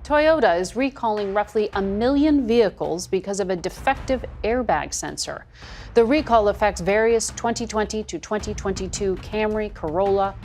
Toyota is recalling roughly 1 million vehicles because of a defective airbag sensor. The recall affects various 2020 to 2022 Camry, Corolla,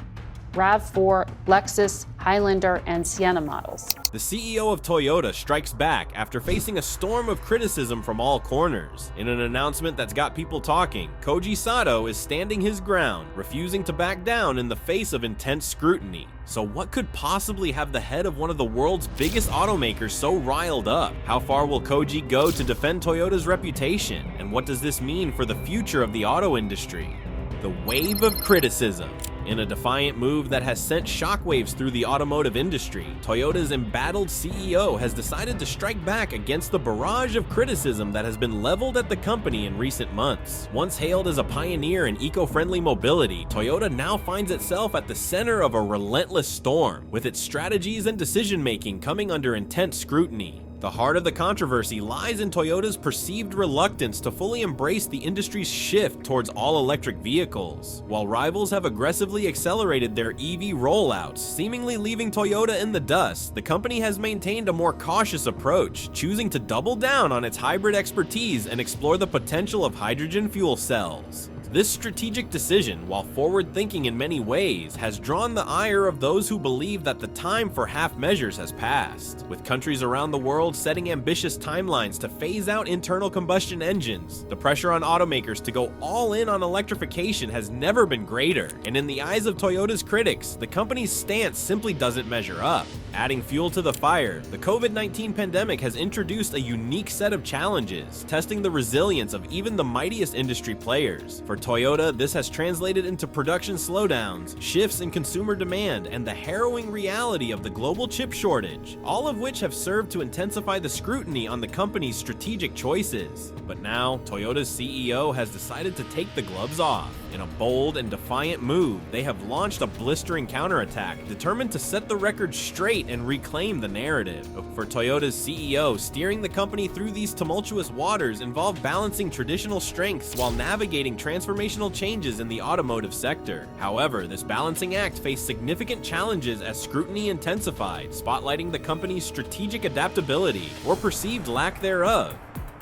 RAV4, Lexus, Highlander, and Sienna models. The CEO of Toyota strikes back after facing a storm of criticism from all corners. In an announcement that's got people talking, Koji Sato is standing his ground, refusing to back down in the face of intense scrutiny. So what could possibly have the head of one of the world's biggest automakers so riled up? How far will Koji go to defend Toyota's reputation? And what does this mean for the future of the auto industry? The wave of criticism. In a defiant move that has sent shockwaves through the automotive industry, Toyota's embattled CEO has decided to strike back against the barrage of criticism that has been leveled at the company in recent months. Once hailed as a pioneer in eco-friendly mobility, Toyota now finds itself at the center of a relentless storm, with its strategies and decision-making coming under intense scrutiny. The heart of the controversy lies in Toyota's perceived reluctance to fully embrace the industry's shift towards all-electric vehicles. While rivals have aggressively accelerated their EV rollouts, seemingly leaving Toyota in the dust, the company has maintained a more cautious approach, choosing to double down on its hybrid expertise and explore the potential of hydrogen fuel cells. This strategic decision, while forward-thinking in many ways, has drawn the ire of those who believe that the time for half measures has passed. With countries around the world setting ambitious timelines to phase out internal combustion engines, the pressure on automakers to go all in on electrification has never been greater. And in the eyes of Toyota's critics, the company's stance simply doesn't measure up. Adding fuel to the fire, the COVID-19 pandemic has introduced a unique set of challenges, testing the resilience of even the mightiest industry players. For Toyota, this has translated into production slowdowns, shifts in consumer demand, and the harrowing reality of the global chip shortage, all of which have served to intensify the scrutiny on the company's strategic choices. But now, Toyota's CEO has decided to take the gloves off. In a bold and defiant move, they have launched a blistering counterattack, determined to set the record straight and reclaim the narrative. For Toyota's CEO, steering the company through these tumultuous waters involved balancing traditional strengths while navigating transformational changes in the automotive sector. However, this balancing act faced significant challenges as scrutiny intensified, spotlighting the company's strategic adaptability, or perceived lack thereof.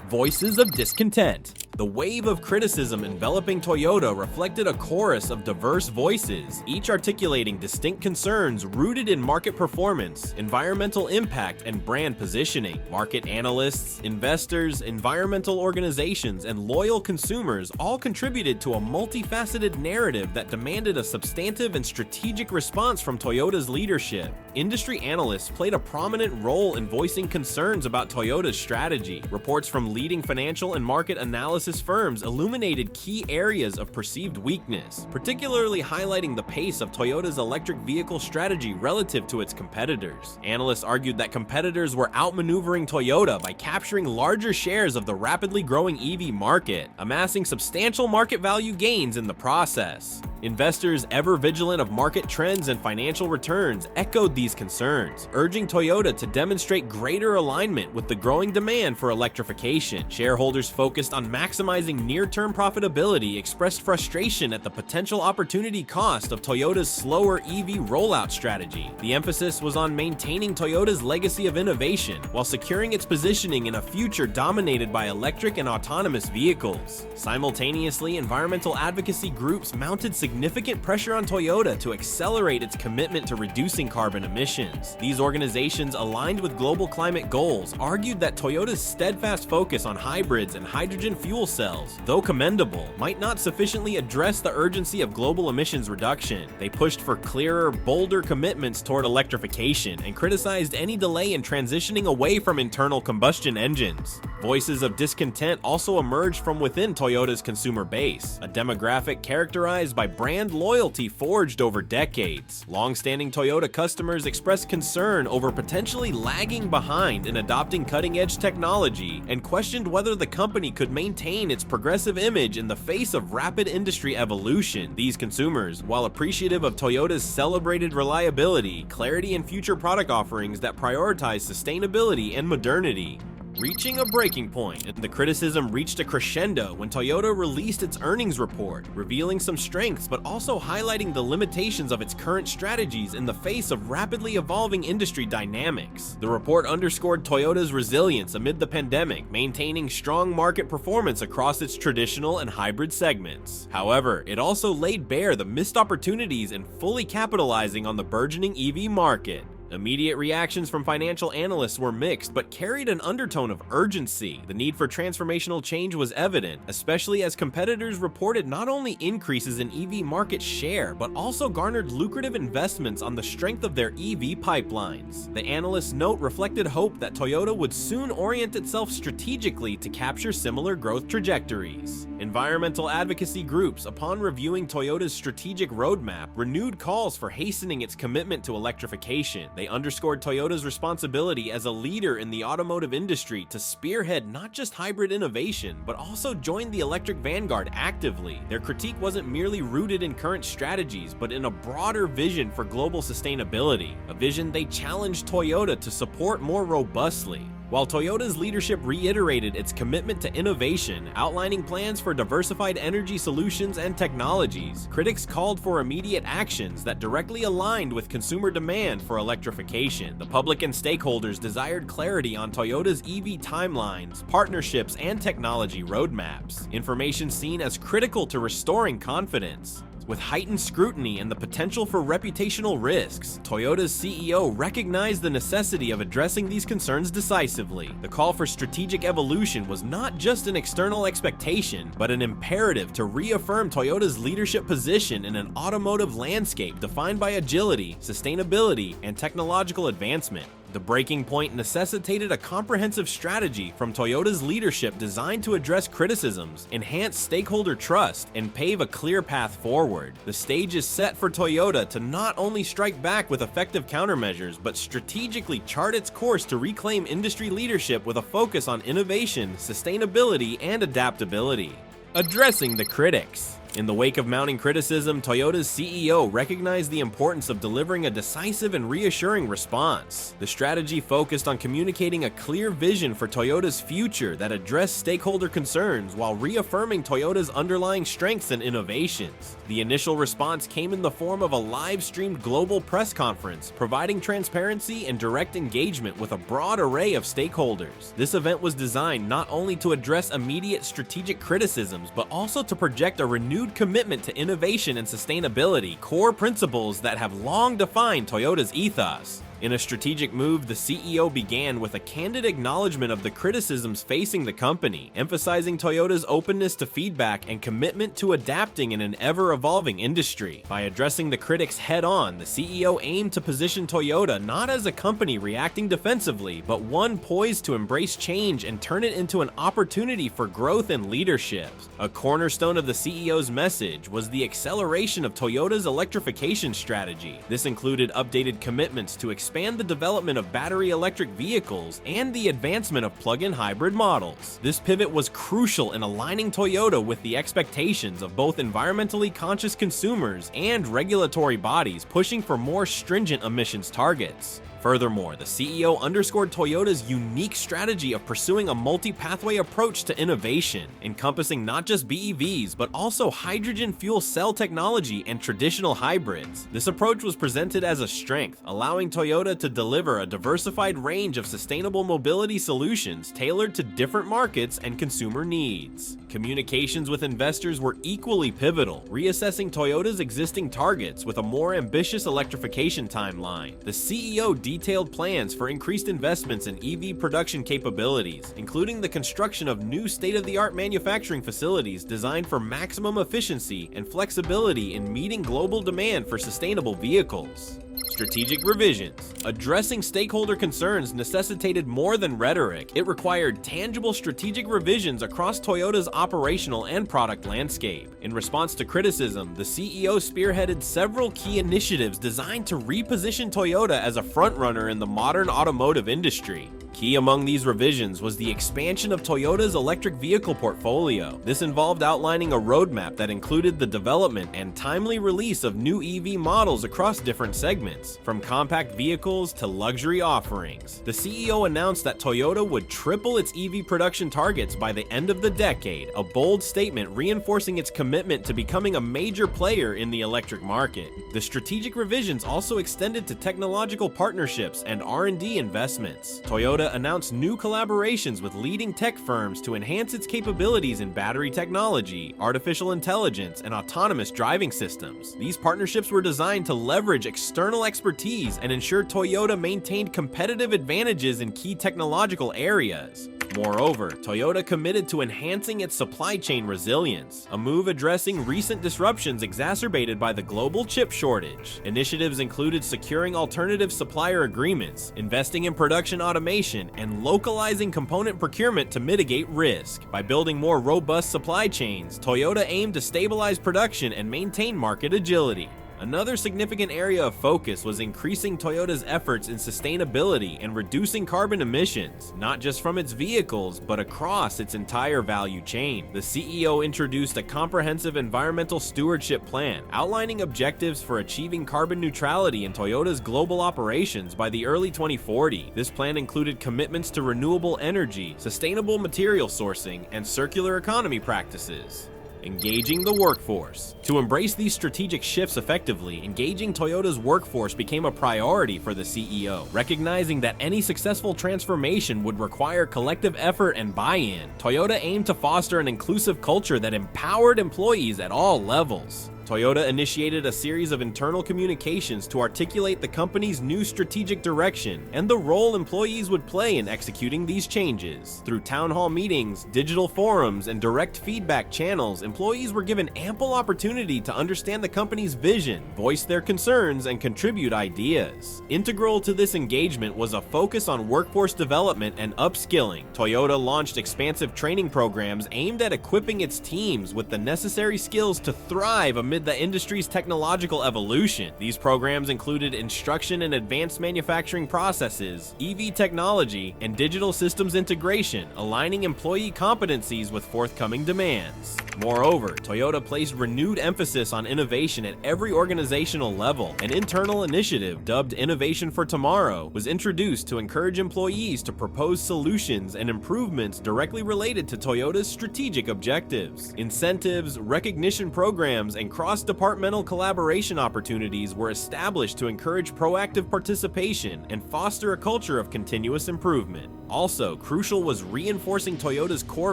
Voices of discontent. The wave of criticism enveloping Toyota reflected a chorus of diverse voices, each articulating distinct concerns rooted in market performance, environmental impact, and brand positioning. Market analysts, investors, environmental organizations, and loyal consumers all contributed to a multifaceted narrative that demanded a substantive and strategic response from Toyota's leadership. Industry analysts played a prominent role in voicing concerns about Toyota's strategy. Reports from leading financial and market analysis firms illuminated key areas of perceived weakness, particularly highlighting the pace of Toyota's electric vehicle strategy relative to its competitors. Analysts argued that competitors were outmaneuvering Toyota by capturing larger shares of the rapidly growing EV market, amassing substantial market value gains in the process. Investors, ever vigilant of market trends and financial returns, echoed these concerns, urging Toyota to demonstrate greater alignment with the growing demand for electrification. Shareholders focused on maximizing near-term profitability expressed frustration at the potential opportunity cost of Toyota's slower EV rollout strategy. The emphasis was on maintaining Toyota's legacy of innovation while securing its positioning in a future dominated by electric and autonomous vehicles. Simultaneously, environmental advocacy groups mounted significant pressure on Toyota to accelerate its commitment to reducing carbon emissions. These organizations, aligned with global climate goals, argued that Toyota's steadfast focus on hybrids and hydrogen fuel cells, though commendable, might not sufficiently address the urgency of global emissions reduction. They pushed for clearer, bolder commitments toward electrification and criticized any delay in transitioning away from internal combustion engines. Voices of discontent also emerged from within Toyota's consumer base, a demographic characterized by brand loyalty forged over decades. Long-standing Toyota customers expressed concern over potentially lagging behind in adopting cutting-edge technology and questioned whether the company could maintain its progressive image in the face of rapid industry evolution. These consumers, while appreciative of Toyota's celebrated reliability, clarity, and future product offerings that prioritize sustainability and modernity, reaching a breaking point, and the criticism reached a crescendo when Toyota released its earnings report, revealing some strengths but also highlighting the limitations of its current strategies in the face of rapidly evolving industry dynamics. The report underscored Toyota's resilience amid the pandemic, maintaining strong market performance across its traditional and hybrid segments. However, it also laid bare the missed opportunities in fully capitalizing on the burgeoning EV market. Immediate reactions from financial analysts were mixed, but carried an undertone of urgency. The need for transformational change was evident, especially as competitors reported not only increases in EV market share, but also garnered lucrative investments on the strength of their EV pipelines. The analyst's note reflected hope that Toyota would soon orient itself strategically to capture similar growth trajectories. Environmental advocacy groups, upon reviewing Toyota's strategic roadmap, renewed calls for hastening its commitment to electrification. They underscored Toyota's responsibility as a leader in the automotive industry to spearhead not just hybrid innovation, but also join the electric vanguard actively. Their critique wasn't merely rooted in current strategies, but in a broader vision for global sustainability, a vision they challenged Toyota to support more robustly. While Toyota's leadership reiterated its commitment to innovation, outlining plans for diversified energy solutions and technologies, critics called for immediate actions that directly aligned with consumer demand for electrification. The public and stakeholders desired clarity on Toyota's EV timelines, partnerships, and technology roadmaps, information seen as critical to restoring confidence. With heightened scrutiny and the potential for reputational risks, Toyota's CEO recognized the necessity of addressing these concerns decisively. The call for strategic evolution was not just an external expectation, but an imperative to reaffirm Toyota's leadership position in an automotive landscape defined by agility, sustainability, and technological advancement. The breaking point necessitated a comprehensive strategy from Toyota's leadership designed to address criticisms, enhance stakeholder trust, and pave a clear path forward. The stage is set for Toyota to not only strike back with effective countermeasures, but strategically chart its course to reclaim industry leadership with a focus on innovation, sustainability, and adaptability. Addressing the critics. In the wake of mounting criticism, Toyota's CEO recognized the importance of delivering a decisive and reassuring response. The strategy focused on communicating a clear vision for Toyota's future that addressed stakeholder concerns while reaffirming Toyota's underlying strengths and innovations. The initial response came in the form of a live-streamed global press conference, providing transparency and direct engagement with a broad array of stakeholders. This event was designed not only to address immediate strategic criticisms, but also to project a renewed commitment to innovation and sustainability, core principles that have long defined Toyota's ethos. In a strategic move, the CEO began with a candid acknowledgement of the criticisms facing the company, emphasizing Toyota's openness to feedback and commitment to adapting in an ever-evolving industry. By addressing the critics head-on, the CEO aimed to position Toyota not as a company reacting defensively, but one poised to embrace change and turn it into an opportunity for growth and leadership. A cornerstone of the CEO's message was the acceleration of Toyota's electrification strategy. This included updated commitments to expand the development of battery electric vehicles and the advancement of plug-in hybrid models. This pivot was crucial in aligning Toyota with the expectations of both environmentally conscious consumers and regulatory bodies pushing for more stringent emissions targets. Furthermore, the CEO underscored Toyota's unique strategy of pursuing a multi-pathway approach to innovation, encompassing not just BEVs, but also hydrogen fuel cell technology and traditional hybrids. This approach was presented as a strength, allowing Toyota to deliver a diversified range of sustainable mobility solutions tailored to different markets and consumer needs. Communications with investors were equally pivotal, reassessing Toyota's existing targets with a more ambitious electrification timeline. The CEO detailed plans for increased investments in EV production capabilities, including the construction of new state-of-the-art manufacturing facilities designed for maximum efficiency and flexibility in meeting global demand for sustainable vehicles. Strategic revisions. Addressing stakeholder concerns necessitated more than rhetoric. It required tangible strategic revisions across Toyota's operational and product landscape. In response to criticism, the CEO spearheaded several key initiatives designed to reposition Toyota as a frontrunner in the modern automotive industry. Key among these revisions was the expansion of Toyota's electric vehicle portfolio. This involved outlining a roadmap that included the development and timely release of new EV models across different segments, from compact vehicles to luxury offerings. The CEO announced that Toyota would triple its EV production targets by the end of the decade, a bold statement reinforcing its commitment to becoming a major player in the electric market. The strategic revisions also extended to technological partnerships and R&D investments. Toyota announced new collaborations with leading tech firms to enhance its capabilities in battery technology, artificial intelligence, and autonomous driving systems. These partnerships were designed to leverage external expertise and ensure Toyota maintained competitive advantages in key technological areas. Moreover, Toyota committed to enhancing its supply chain resilience, a move addressing recent disruptions exacerbated by the global chip shortage. Initiatives included securing alternative supplier agreements, investing in production automation, and localizing component procurement to mitigate risk. By building more robust supply chains, Toyota aimed to stabilize production and maintain market agility. Another significant area of focus was increasing Toyota's efforts in sustainability and reducing carbon emissions, not just from its vehicles, but across its entire value chain. The CEO introduced a comprehensive environmental stewardship plan, outlining objectives for achieving carbon neutrality in Toyota's global operations by the early 2040s. This plan included commitments to renewable energy, sustainable material sourcing, and circular economy practices. Engaging the workforce. To embrace these strategic shifts effectively, engaging Toyota's workforce became a priority for the CEO. Recognizing that any successful transformation would require collective effort and buy-in, Toyota aimed to foster an inclusive culture that empowered employees at all levels. Toyota initiated a series of internal communications to articulate the company's new strategic direction and the role employees would play in executing these changes. Through town hall meetings, digital forums, and direct feedback channels, employees were given ample opportunity to understand the company's vision, voice their concerns, and contribute ideas. Integral to this engagement was a focus on workforce development and upskilling. Toyota launched expansive training programs aimed at equipping its teams with the necessary skills to thrive amid the industry's technological evolution. These programs included instruction in advanced manufacturing processes, EV technology, and digital systems integration, aligning employee competencies with forthcoming demands. Moreover, Toyota placed renewed emphasis on innovation at every organizational level. An internal initiative dubbed Innovation for Tomorrow was introduced to encourage employees to propose solutions and improvements directly related to Toyota's strategic objectives. Incentives, recognition programs, and cross-departmental collaboration opportunities were established to encourage proactive participation and foster a culture of continuous improvement. Also, crucial was reinforcing Toyota's core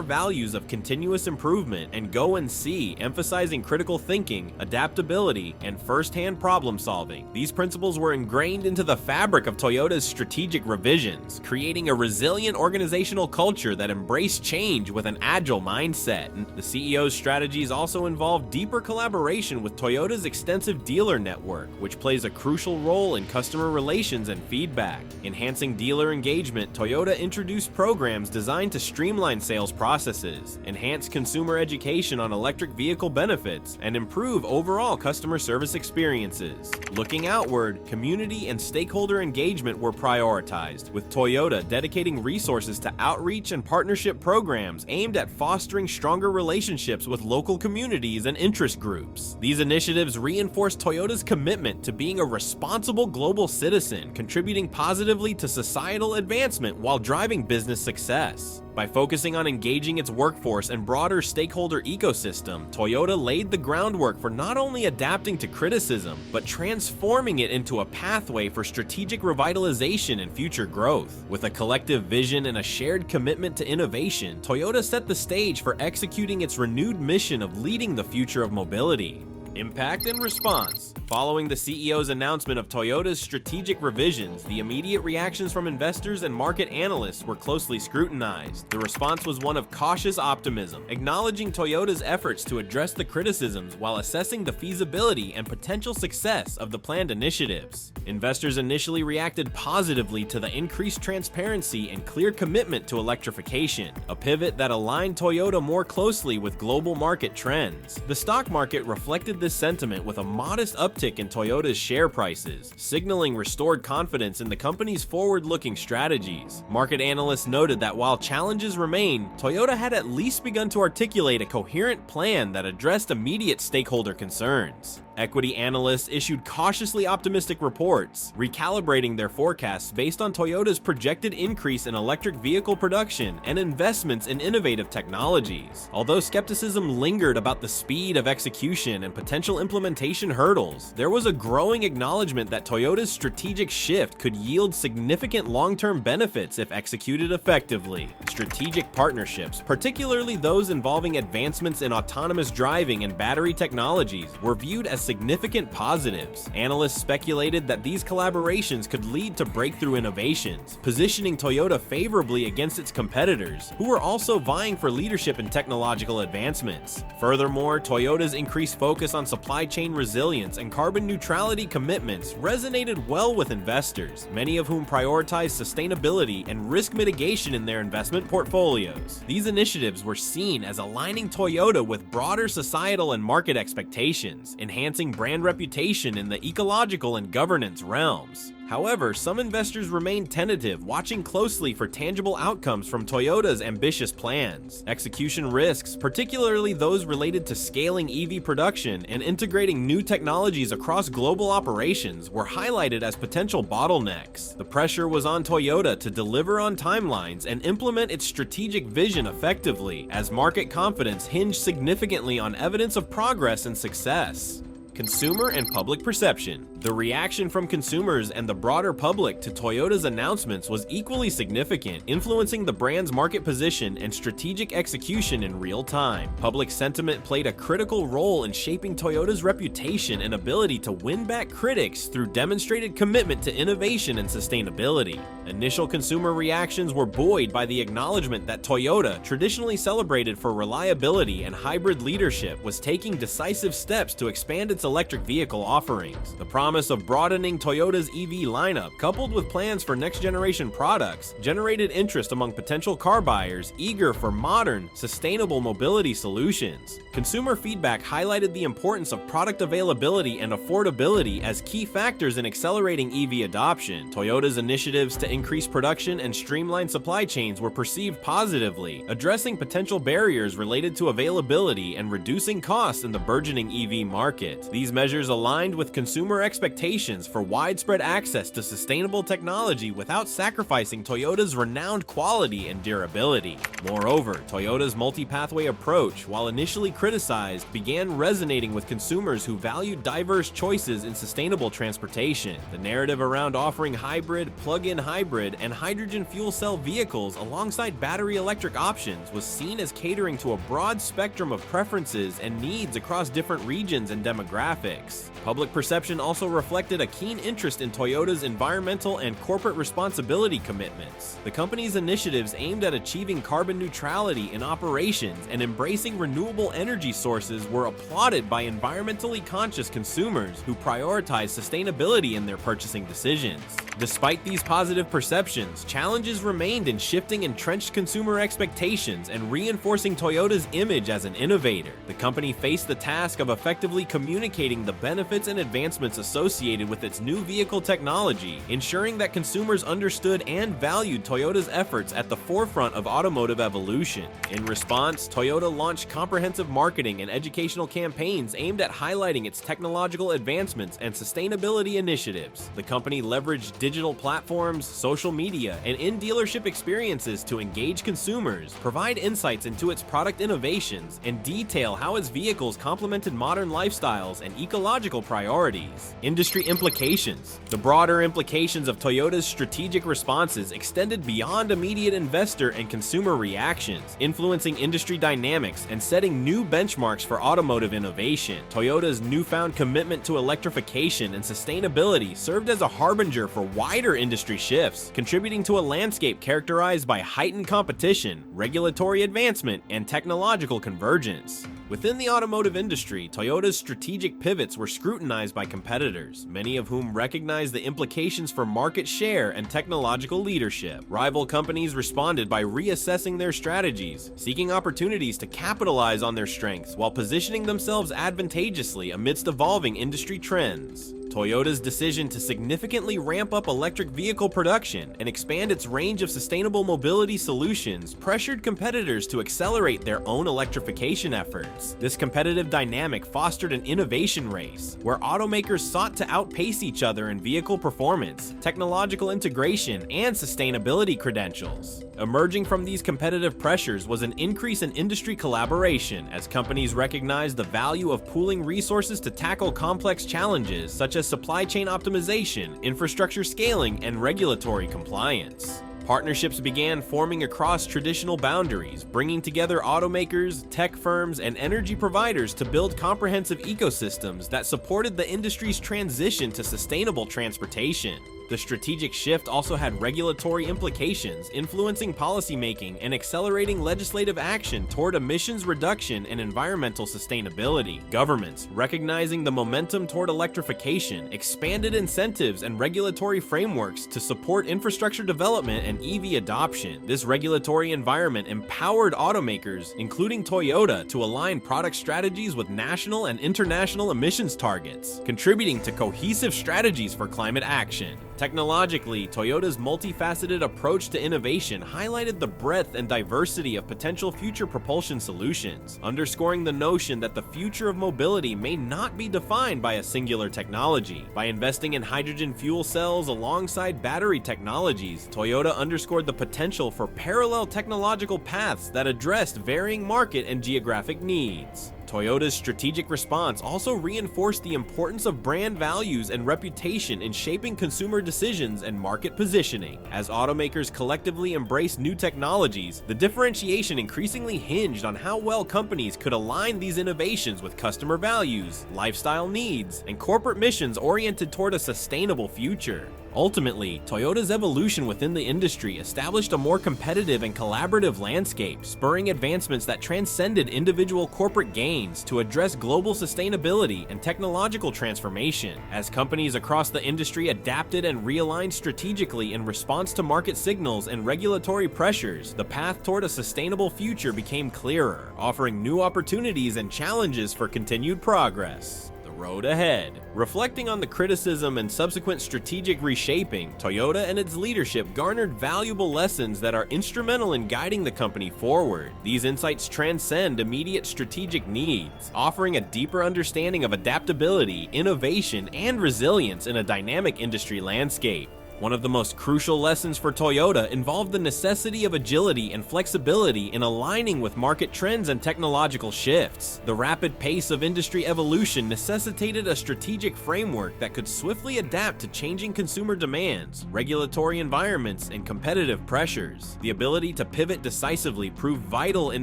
values of continuous improvement and go and see, emphasizing critical thinking, adaptability, and first-hand problem solving. These principles were ingrained into the fabric of Toyota's strategic revisions, creating a resilient organizational culture that embraced change with an agile mindset. The CEO's strategies also involved deeper collaboration with Toyota's extensive dealer network, which plays a crucial role in customer relations and feedback. Enhancing dealer engagement, Toyota introduced programs designed to streamline sales processes, enhance consumer education on electric vehicle benefits, and improve overall customer service experiences. Looking outward, community and stakeholder engagement were prioritized, with Toyota dedicating resources to outreach and partnership programs aimed at fostering stronger relationships with local communities and interest groups. These initiatives reinforce Toyota's commitment to being a responsible global citizen, contributing positively to societal advancement while driving business success. By focusing on engaging its workforce and broader stakeholder ecosystem, Toyota laid the groundwork for not only adapting to criticism, but transforming it into a pathway for strategic revitalization and future growth. With a collective vision and a shared commitment to innovation, Toyota set the stage for executing its renewed mission of leading the future of mobility. Impact and response. Following the CEO's announcement of Toyota's strategic revisions, the immediate reactions from investors and market analysts were closely scrutinized. The response was one of cautious optimism, acknowledging Toyota's efforts to address the criticisms while assessing the feasibility and potential success of the planned initiatives. Investors initially reacted positively to the increased transparency and clear commitment to electrification, a pivot that aligned Toyota more closely with global market trends. The stock market reflected this this sentiment with a modest uptick in Toyota's share prices, signaling restored confidence in the company's forward-looking strategies. Market analysts noted that while challenges remain, Toyota had at least begun to articulate a coherent plan that addressed immediate stakeholder concerns. Equity analysts issued cautiously optimistic reports, recalibrating their forecasts based on Toyota's projected increase in electric vehicle production and investments in innovative technologies. Although skepticism lingered about the speed of execution and potential implementation hurdles, there was a growing acknowledgement that Toyota's strategic shift could yield significant long-term benefits if executed effectively. Strategic partnerships, particularly those involving advancements in autonomous driving and battery technologies, were viewed as significant positives. Analysts speculated that these collaborations could lead to breakthrough innovations, positioning Toyota favorably against its competitors, who were also vying for leadership in technological advancements. Furthermore, Toyota's increased focus on supply chain resilience and carbon neutrality commitments resonated well with investors, many of whom prioritize sustainability and risk mitigation in their investment portfolios. These initiatives were seen as aligning Toyota with broader societal and market expectations, enhancing brand reputation in the ecological and governance realms. However, some investors remain tentative, watching closely for tangible outcomes from Toyota's ambitious plans. Execution risks, particularly those related to scaling EV production and integrating new technologies across global operations, were highlighted as potential bottlenecks. The pressure was on Toyota to deliver on timelines and implement its strategic vision effectively, as market confidence hinged significantly on evidence of progress and success. Consumer and public perception. The reaction from consumers and the broader public to Toyota's announcements was equally significant, influencing the brand's market position and strategic execution in real time. Public sentiment played a critical role in shaping Toyota's reputation and ability to win back critics through demonstrated commitment to innovation and sustainability. Initial consumer reactions were buoyed by the acknowledgement that Toyota, traditionally celebrated for reliability and hybrid leadership, was taking decisive steps to expand its electric vehicle offerings. The promise of broadening Toyota's EV lineup, coupled with plans for next-generation products, generated interest among potential car buyers eager for modern, sustainable mobility solutions. Consumer feedback highlighted the importance of product availability and affordability as key factors in accelerating EV adoption. Toyota's initiatives to increase production and streamline supply chains were perceived positively, addressing potential barriers related to availability and reducing costs in the burgeoning EV market. These measures aligned with consumer expectations for widespread access to sustainable technology without sacrificing Toyota's renowned quality and durability. Moreover, Toyota's multi-pathway approach, while initially criticized, began resonating with consumers who valued diverse choices in sustainable transportation. The narrative around offering hybrid, plug-in hybrid, and hydrogen fuel cell vehicles alongside battery electric options was seen as catering to a broad spectrum of preferences and needs across different regions and demographics. Public perception also reflected a keen interest in Toyota's environmental and corporate responsibility commitments. The company's initiatives aimed at achieving carbon neutrality in operations and embracing renewable energy sources were applauded by environmentally conscious consumers who prioritize sustainability in their purchasing decisions. Despite these positive perceptions, challenges remained in shifting entrenched consumer expectations and reinforcing Toyota's image as an innovator. The company faced the task of effectively communicating the benefits and advancements associated with its new vehicle technology, ensuring that consumers understood and valued Toyota's efforts at the forefront of automotive evolution. In response, Toyota launched comprehensive marketing and educational campaigns aimed at highlighting its technological advancements and sustainability initiatives. The company leveraged digital platforms, social media, and in-dealership experiences to engage consumers, provide insights into its product innovations, and detail how its vehicles complemented modern lifestyles and ecological priorities. Industry implications. The broader implications of Toyota's strategic responses extended beyond immediate investor and consumer reactions, influencing industry dynamics and setting new benchmarks for automotive innovation. Toyota's newfound commitment to electrification and sustainability served as a harbinger for wider industry shifts, contributing to a landscape characterized by heightened competition, regulatory advancement, and technological convergence. Within the automotive industry, Toyota's strategic pivots were scrutinized by competitors, many of whom recognized the implications for market share and technological leadership. Rival companies responded by reassessing their strategies, seeking opportunities to capitalize on their strengths while positioning themselves advantageously amidst evolving industry trends. Toyota's decision to significantly ramp up electric vehicle production and expand its range of sustainable mobility solutions pressured competitors to accelerate their own electrification efforts. This competitive dynamic fostered an innovation race, where automakers sought to outpace each other in vehicle performance, technological integration, and sustainability credentials. Emerging from these competitive pressures was an increase in industry collaboration, as companies recognized the value of pooling resources to tackle complex challenges such as supply chain optimization, infrastructure scaling, and regulatory compliance. Partnerships began forming across traditional boundaries, bringing together automakers, tech firms, and energy providers to build comprehensive ecosystems that supported the industry's transition to sustainable transportation. The strategic shift also had regulatory implications, influencing policymaking and accelerating legislative action toward emissions reduction and environmental sustainability. Governments, recognizing the momentum toward electrification, expanded incentives and regulatory frameworks to support infrastructure development and EV adoption. This regulatory environment empowered automakers, including Toyota, to align product strategies with national and international emissions targets, contributing to cohesive strategies for climate action. Technologically, Toyota's multifaceted approach to innovation highlighted the breadth and diversity of potential future propulsion solutions, underscoring the notion that the future of mobility may not be defined by a singular technology. By investing in hydrogen fuel cells alongside battery technologies, Toyota underscored the potential for parallel technological paths that addressed varying market and geographic needs. Toyota's strategic response also reinforced the importance of brand values and reputation in shaping consumer decisions and market positioning. As automakers collectively embraced new technologies, the differentiation increasingly hinged on how well companies could align these innovations with customer values, lifestyle needs, and corporate missions oriented toward a sustainable future. Ultimately, Toyota's evolution within the industry established a more competitive and collaborative landscape, spurring advancements that transcended individual corporate gains to address global sustainability and technological transformation. As companies across the industry adapted and realigned strategically in response to market signals and regulatory pressures, the path toward a sustainable future became clearer, offering new opportunities and challenges for continued progress. Road ahead. Reflecting on the criticism and subsequent strategic reshaping, Toyota and its leadership garnered valuable lessons that are instrumental in guiding the company forward. These insights transcend immediate strategic needs, offering a deeper understanding of adaptability, innovation, and resilience in a dynamic industry landscape. One of the most crucial lessons for Toyota involved the necessity of agility and flexibility in aligning with market trends and technological shifts. The rapid pace of industry evolution necessitated a strategic framework that could swiftly adapt to changing consumer demands, regulatory environments, and competitive pressures. The ability to pivot decisively proved vital in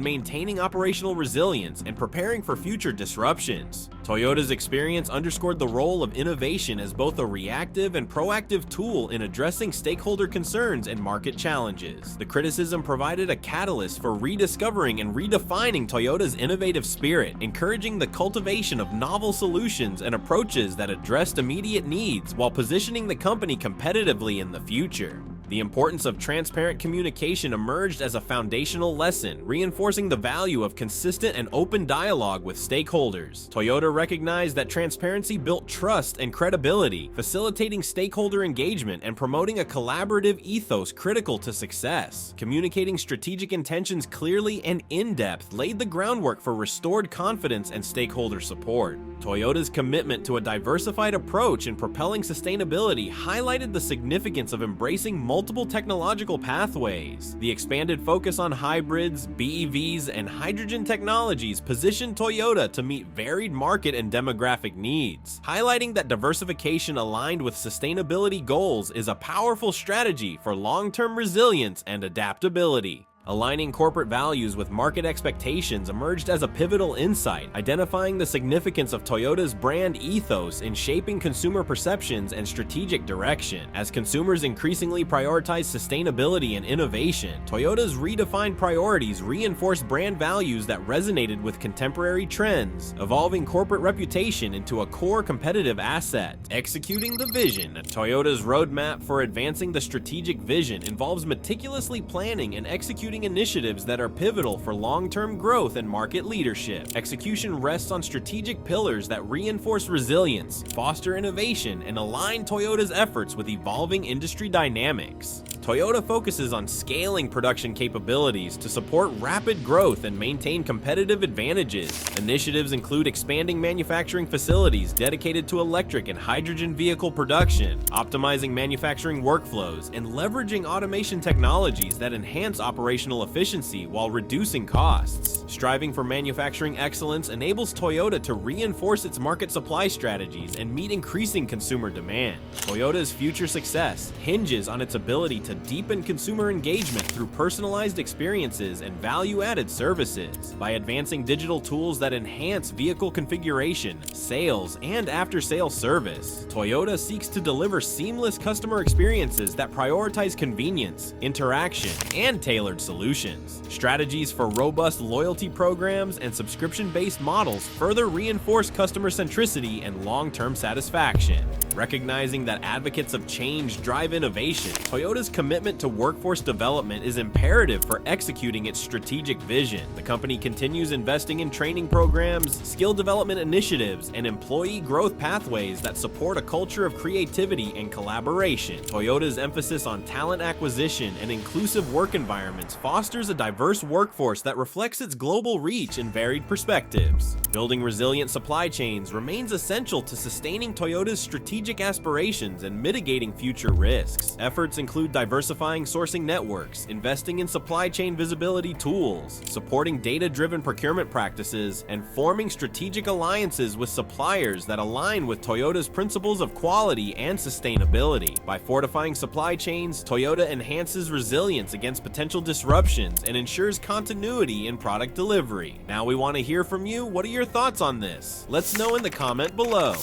maintaining operational resilience and preparing for future disruptions. Toyota's experience underscored the role of innovation as both a reactive and proactive tool in addressing stakeholder concerns and market challenges. The criticism provided a catalyst for rediscovering and redefining Toyota's innovative spirit, encouraging the cultivation of novel solutions and approaches that addressed immediate needs while positioning the company competitively in the future. The importance of transparent communication emerged as a foundational lesson, reinforcing the value of consistent and open dialogue with stakeholders. Toyota recognized that transparency built trust and credibility, facilitating stakeholder engagement and promoting a collaborative ethos critical to success. Communicating strategic intentions clearly and in-depth laid the groundwork for restored confidence and stakeholder support. Toyota's commitment to a diversified approach in propelling sustainability highlighted the significance of embracing multiple technological pathways. The expanded focus on hybrids, BEVs, and hydrogen technologies positioned Toyota to meet varied market and demographic needs, highlighting that diversification aligned with sustainability goals is a powerful strategy for long-term resilience and adaptability. Aligning corporate values with market expectations emerged as a pivotal insight, identifying the significance of Toyota's brand ethos in shaping consumer perceptions and strategic direction. As consumers increasingly prioritize sustainability and innovation, Toyota's redefined priorities reinforced brand values that resonated with contemporary trends, evolving corporate reputation into a core competitive asset. Executing the vision. Toyota's roadmap for advancing the strategic vision involves meticulously planning and executing initiatives that are pivotal for long-term growth and market leadership. Execution rests on strategic pillars that reinforce resilience, foster innovation, and align Toyota's efforts with evolving industry dynamics. Toyota focuses on scaling production capabilities to support rapid growth and maintain competitive advantages. Initiatives include expanding manufacturing facilities dedicated to electric and hydrogen vehicle production, optimizing manufacturing workflows, and leveraging automation technologies that enhance operational efficiency while reducing costs. Striving for manufacturing excellence enables Toyota to reinforce its market supply strategies and meet increasing consumer demand. Toyota's future success hinges on its ability to deepen consumer engagement through personalized experiences and value-added services. By advancing digital tools that enhance vehicle configuration, sales, and after-sales service, Toyota seeks to deliver seamless customer experiences that prioritize convenience, interaction, and tailored solutions. Strategies for robust loyalty programs and subscription-based models further reinforce customer centricity and long-term satisfaction. Recognizing that advocates of change drive innovation, Toyota's commitment to workforce development is imperative for executing its strategic vision. The company continues investing in training programs, skill development initiatives, and employee growth pathways that support a culture of creativity and collaboration. Toyota's emphasis on talent acquisition and inclusive work environments fosters a diverse workforce that reflects its global reach and varied perspectives. Building resilient supply chains remains essential to sustaining Toyota's strategic aspirations and mitigating future risks. Efforts include diversifying sourcing networks, investing in supply chain visibility tools, supporting data-driven procurement practices, and forming strategic alliances with suppliers that align with Toyota's principles of quality and sustainability. By fortifying supply chains, Toyota enhances resilience against potential disruptions and ensures continuity in product delivery. Now we want to hear from you. What are your thoughts on this? Let's know in the comment below.